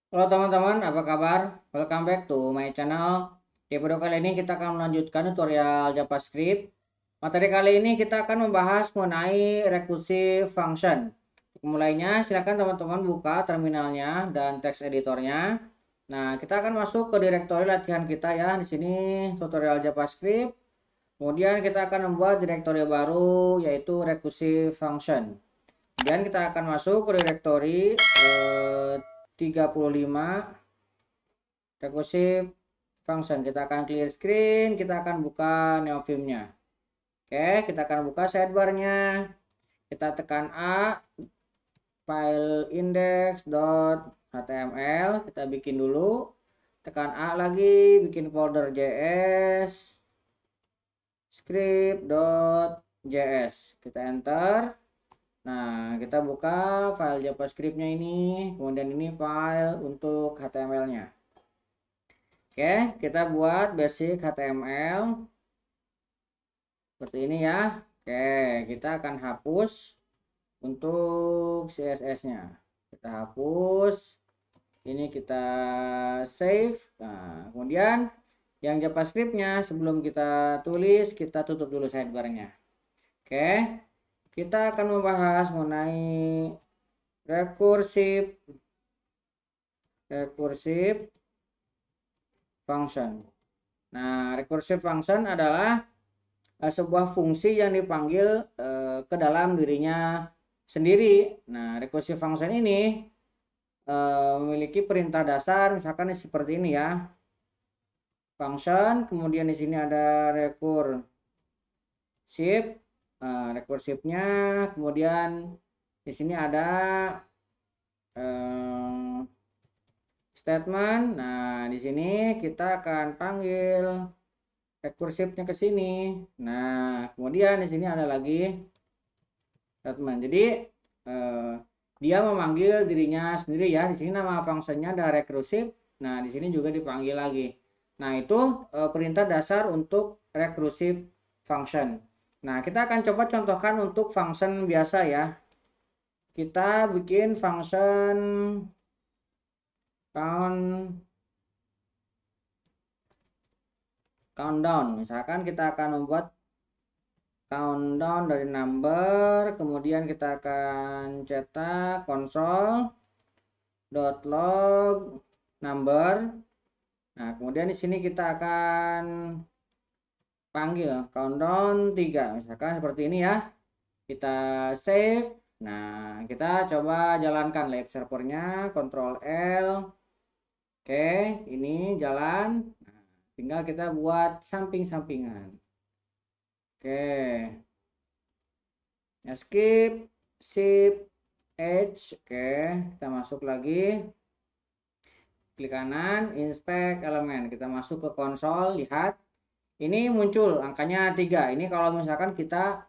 Halo teman-teman, apa kabar? Welcome back to my channel. Di video kali ini kita akan melanjutkan tutorial JavaScript. Materi kali ini kita akan membahas mengenai recursive function. Untuk mulainya, silakan teman-teman buka terminalnya dan text editornya. Nah, kita akan masuk ke direktori latihan kita ya. Di sini tutorial JavaScript. Kemudian kita akan membuat direktori baru yaitu recursive function. Kemudian kita akan masuk ke direktori 35 recursive function. Kita akan clear screen, kita akan buka neofilmnya. Oke, kita akan buka sidebarnya. Kita tekan A, file index.html, kita bikin dulu. Tekan A lagi, bikin folder JS, script.js. Kita enter. Nah, kita buka file JavaScript-nya ini, kemudian ini file untuk HTML-nya. Oke, kita buat basic HTML seperti ini ya. Oke, kita akan hapus untuk CSS-nya. Kita hapus. Ini kita save. Nah, kemudian yang JavaScript-nya sebelum kita tulis, kita tutup dulu sidebar-nya. Oke, kita akan membahas mengenai recursive function. Nah, recursive function adalah sebuah fungsi yang dipanggil ke dalam dirinya sendiri. Nah, recursive function ini memiliki perintah dasar, misalkan seperti ini ya. Function, kemudian di sini ada recursive-nya, kemudian di sini ada statement. Nah, di sini kita akan panggil rekursifnya ke sini. Nah, kemudian di sini ada lagi statement. Jadi dia memanggil dirinya sendiri ya. Di sini nama fungsinya ada recursive. Nah, di sini juga dipanggil lagi. Nah, itu perintah dasar untuk recursive function. Nah, kita akan coba contohkan untuk function biasa ya. Kita bikin function countdown. Misalkan kita akan membuat countdown dari number, kemudian kita akan cetak console.log number. Nah, kemudian di sini kita akan panggil countdown 3. Misalkan seperti ini ya. Kita save. Nah, kita coba jalankan live servernya, Ctrl L. Oke, ini jalan. Nah, tinggal kita buat samping-sampingan. Oke. Escape, shift, H. Oke, kita masuk lagi. Klik kanan, inspect elemen. Kita masuk ke konsol, lihat. Ini muncul angkanya 3. Ini kalau misalkan kita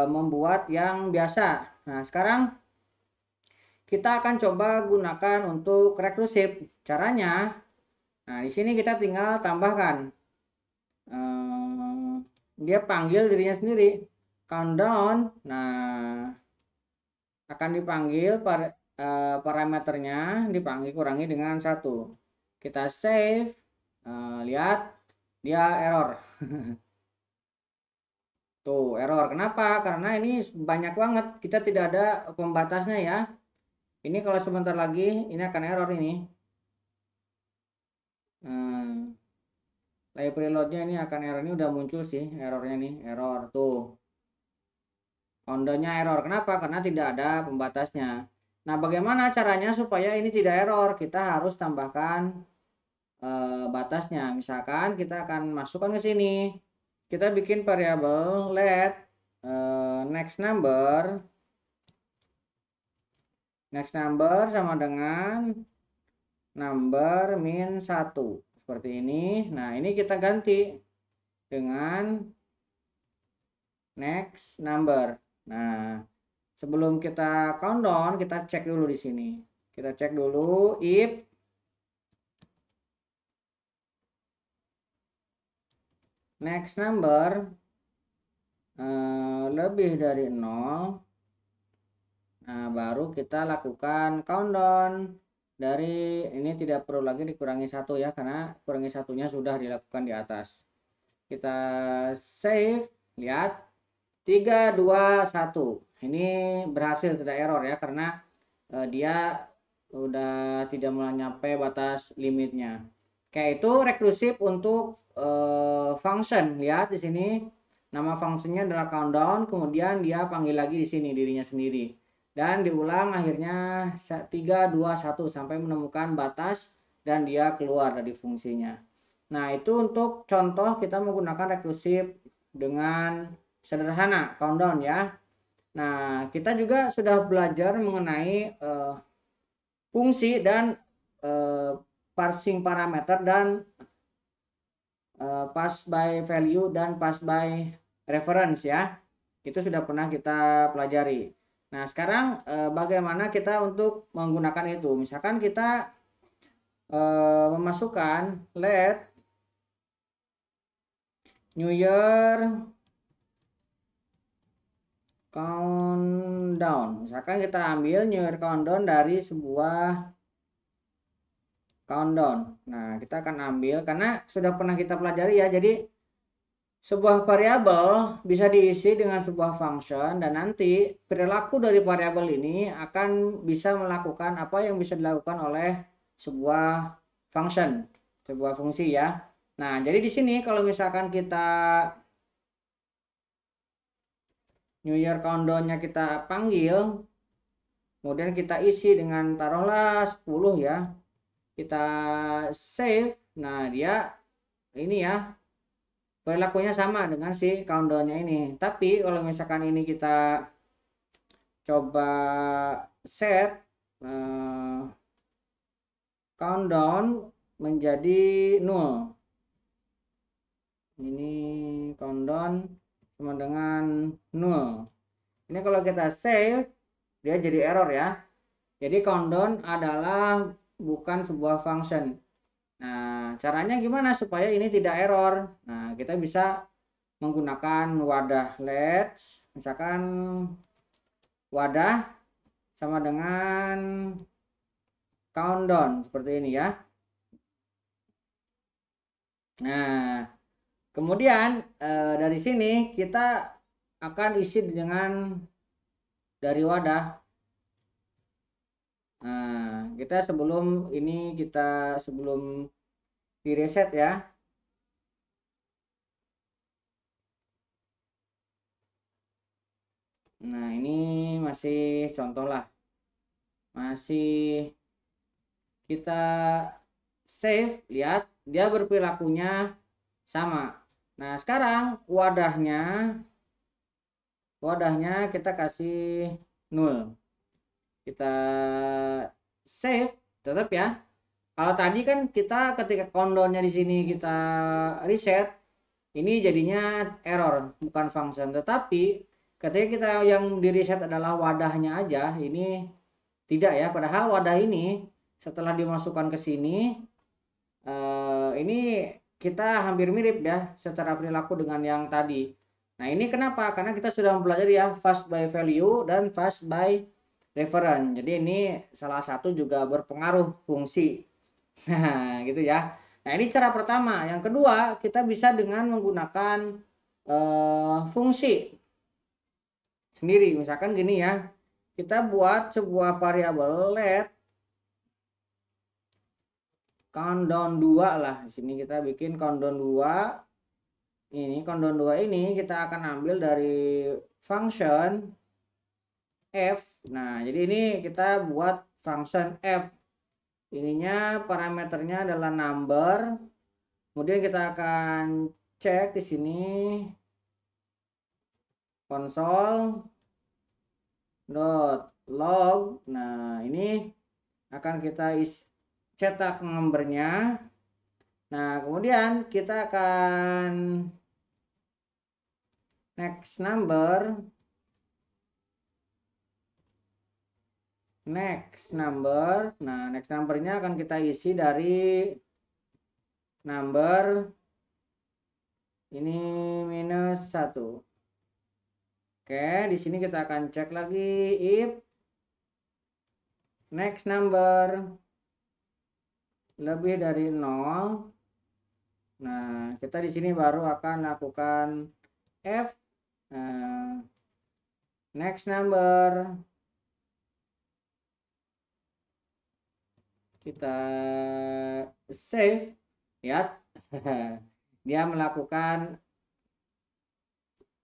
membuat yang biasa. Nah, sekarang kita akan coba gunakan untuk recursive. Caranya, nah di sini kita tinggal tambahkan. Dia panggil dirinya sendiri. Countdown. Nah, akan dipanggil parameternya dipanggil kurangi dengan 1. Kita save. Lihat dia error. Tuh, error. Kenapa? Karena ini banyak banget. Kita tidak ada pembatasnya ya. Ini kalau sebentar lagi ini akan error ini. Live preloadnya ini akan error, ini udah muncul sih errornya nih, error tuh. Countdownnya error. Kenapa? Karena tidak ada pembatasnya. Nah, bagaimana caranya supaya ini tidak error? Kita harus tambahkan batasnya. Misalkan kita akan masukkan ke sini. Kita bikin variabel let next number. Next number sama dengan number min 1. Seperti ini. Nah, ini kita ganti dengan next number. Nah, sebelum kita countdown, kita cek dulu di sini. Kita cek dulu if next number lebih dari 0. Nah, baru kita lakukan countdown. dari ini tidak perlu lagi dikurangi 1 ya, karena kurangi satunya sudah dilakukan di atas. Kita save, lihat 3, 2, 1. Ini berhasil, tidak error ya, karena dia udah tidak menyampai batas limitnya. Kayak itu recursive untuk function. Lihat di sini nama fungsinya adalah countdown, kemudian dia panggil lagi di sini dirinya sendiri. Dan diulang akhirnya 3, 2, 1 sampai menemukan batas dan dia keluar dari fungsinya. Nah, itu untuk contoh kita menggunakan recursive dengan sederhana, countdown ya. Nah, kita juga sudah belajar mengenai fungsi dan parsing parameter dan pass by value dan pass by reference ya. Itu sudah pernah kita pelajari. Nah, sekarang bagaimana kita untuk menggunakan itu? Misalkan kita memasukkan let New Year countdown. Misalkan kita ambil New Year countdown dari sebuah countdown. Nah, kita akan ambil karena sudah pernah kita pelajari ya. Jadi sebuah variabel bisa diisi dengan sebuah function dan nanti perilaku dari variabel ini akan bisa melakukan apa yang bisa dilakukan oleh sebuah function, sebuah fungsi ya. Nah, jadi di sini kalau misalkan kita New Year countdown-nya kita panggil, kemudian kita isi dengan taruhlah 10 ya. Kita save. Nah, dia ini ya perilakunya sama dengan si countdown-nya ini. Tapi kalau misalkan ini kita coba set countdown menjadi 0. Ini countdown sama dengan 0. Ini kalau kita save dia jadi error ya. Jadi countdown adalah bukan sebuah function. Nah, caranya gimana supaya ini tidak error? Nah, kita bisa menggunakan wadah let's, misalkan wadah sama dengan countdown seperti ini ya. Nah, kemudian dari sini kita akan isi dengan dari wadah. Nah, kita sebelum ini sebelum di reset ya. Nah, ini masih contoh lah. Masih kita save, lihat dia berperilakunya sama. Nah, sekarang wadahnya kita kasih 0. Kita save, tetap ya. Kalau tadi kan kita ketika countdown-nya di sini kita reset, ini jadinya error, bukan function. Tetapi ketika kita yang di reset adalah wadahnya aja, ini tidak ya. Padahal wadah ini setelah dimasukkan ke sini, ini kita hampir mirip ya secara perilaku dengan yang tadi. Nah, ini kenapa? Karena kita sudah mempelajari ya fast by value dan fast by reference. Jadi ini salah satu juga berpengaruh fungsi. Nah, gitu ya. Nah, ini cara pertama. Yang kedua, kita bisa dengan menggunakan fungsi sendiri. Misalkan gini ya. Kita buat sebuah variabel let countdown 2 lah. Di sini kita bikin countdown 2. Ini countdown 2 ini kita akan ambil dari function f. Nah, jadi ini kita buat function f. Ininya parameternya adalah number. Kemudian kita akan cek di sini console.log. Nah, ini akan kita cetak numbernya. Nah, kemudian kita akan next number. Nah, next numbernya akan kita isi dari number ini -1. Oke, di sini kita akan cek lagi if next number lebih dari 0. Nah, kita di sini baru akan lakukan F next number. Kita save, lihat dia melakukan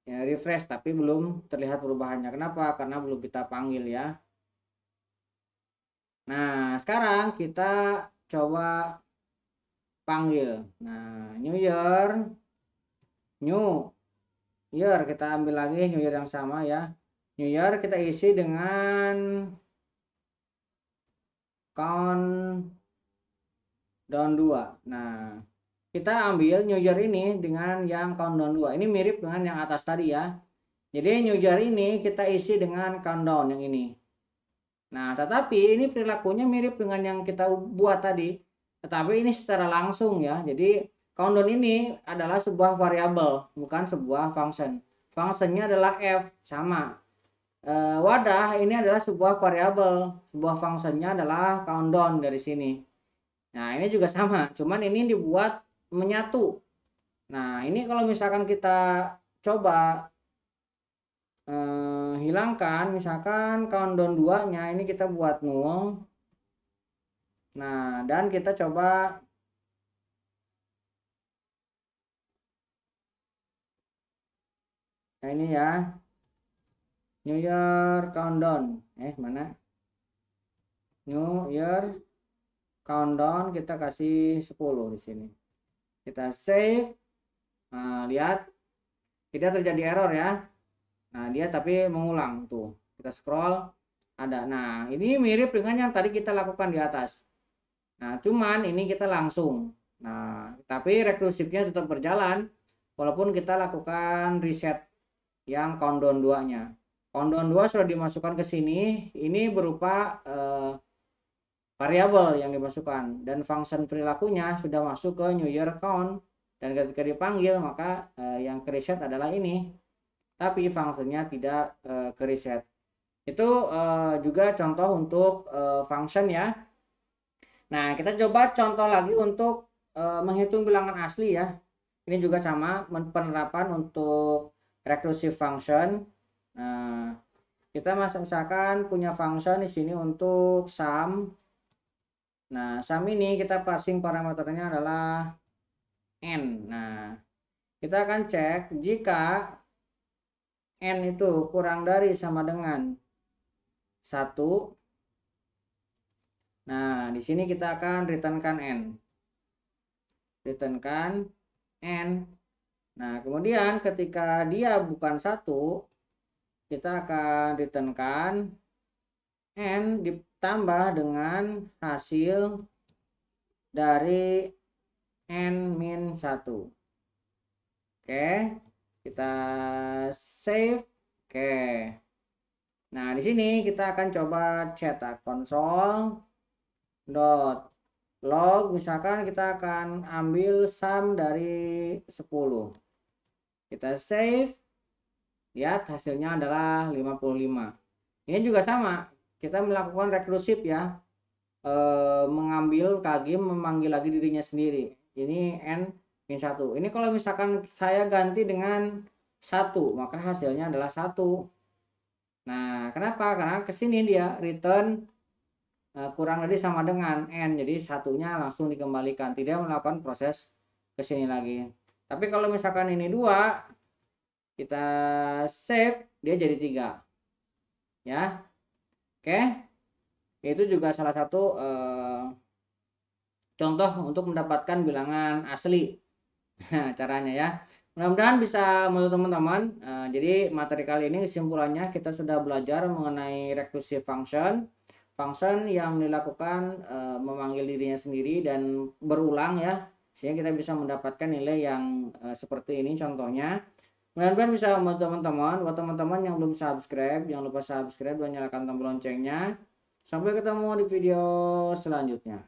ya, refresh, tapi belum terlihat perubahannya. Kenapa? Karena belum kita panggil ya. Nah, sekarang kita coba panggil. Nah, new year, new year, kita ambil lagi new year yang sama ya. New year kita isi dengan countdown 2. Nah, kita ambil new year ini dengan yang countdown 2. Ini mirip dengan yang atas tadi ya. Jadi new year ini kita isi dengan countdown yang ini. Nah, tetapi ini perilakunya mirip dengan yang kita buat tadi. Tetapi ini secara langsung ya. Jadi countdown ini adalah sebuah variabel, bukan sebuah function. Fungsinya adalah f, sama. Wadah ini adalah sebuah variabel, sebuah fungsinya adalah countdown dari sini. Nah, ini juga sama, cuman ini dibuat menyatu. Nah, ini kalau misalkan kita coba hilangkan, misalkan countdown 2-nya ini kita buat 0. Nah, dan kita coba nah ini ya, New Year countdown. Mana? New Year countdown, kita kasih 10 di sini. Kita save. Nah, lihat tidak terjadi error ya. Nah, dia tapi mengulang tuh. Kita scroll ada. Nah, ini mirip dengan yang tadi kita lakukan di atas. Nah, cuman ini kita langsung. Nah, tapi rekursifnya tetap berjalan walaupun kita lakukan reset yang countdown 2-nya. Countdown 2 sudah dimasukkan ke sini. Ini berupa variabel yang dimasukkan dan function perilakunya sudah masuk ke new year count, dan ketika dipanggil maka yang ke reset adalah ini. Tapi fungsinya tidak ke reset. Itu juga contoh untuk function ya. Nah, kita coba contoh lagi untuk menghitung bilangan asli ya. Ini juga sama penerapan untuk recursive function. Nah, kita misalkan punya function di sini untuk sum. Nah, sum ini kita passing parameternya adalah n. Nah, kita akan cek jika n itu kurang dari sama dengan 1. Nah, di sini kita akan returnkan n. Returnkan n. Nah, kemudian ketika dia bukan 1, kita akan returnkan n ditambah dengan hasil dari n-1. Oke, kita save. Oke. Nah, di sini kita akan coba cetak console.log. Misalkan kita akan ambil sum dari 10. Kita save. Lihat hasilnya adalah 55. Ini juga sama. Kita melakukan rekursif ya. Mengambil kagim, memanggil lagi dirinya sendiri. Ini n-1. Ini kalau misalkan saya ganti dengan 1, maka hasilnya adalah 1. Nah, kenapa? Karena kesini dia return kurang dari sama dengan n, jadi satunya langsung dikembalikan, tidak melakukan proses kesini lagi. Tapi kalau misalkan ini 2, kita save, dia jadi 3 ya. Oke, itu juga salah satu contoh untuk mendapatkan bilangan asli. Caranya ya. Mudah-mudahan bisa membantu teman-teman. Jadi materi kali ini kesimpulannya kita sudah belajar mengenai recursive function. Function yang dilakukan memanggil dirinya sendiri dan berulang ya, sehingga kita bisa mendapatkan nilai yang seperti ini contohnya. Mudah-mudahan bisa membantu teman-teman. Buat teman-teman yang belum subscribe, jangan lupa subscribe dan nyalakan tombol loncengnya. Sampai ketemu di video selanjutnya.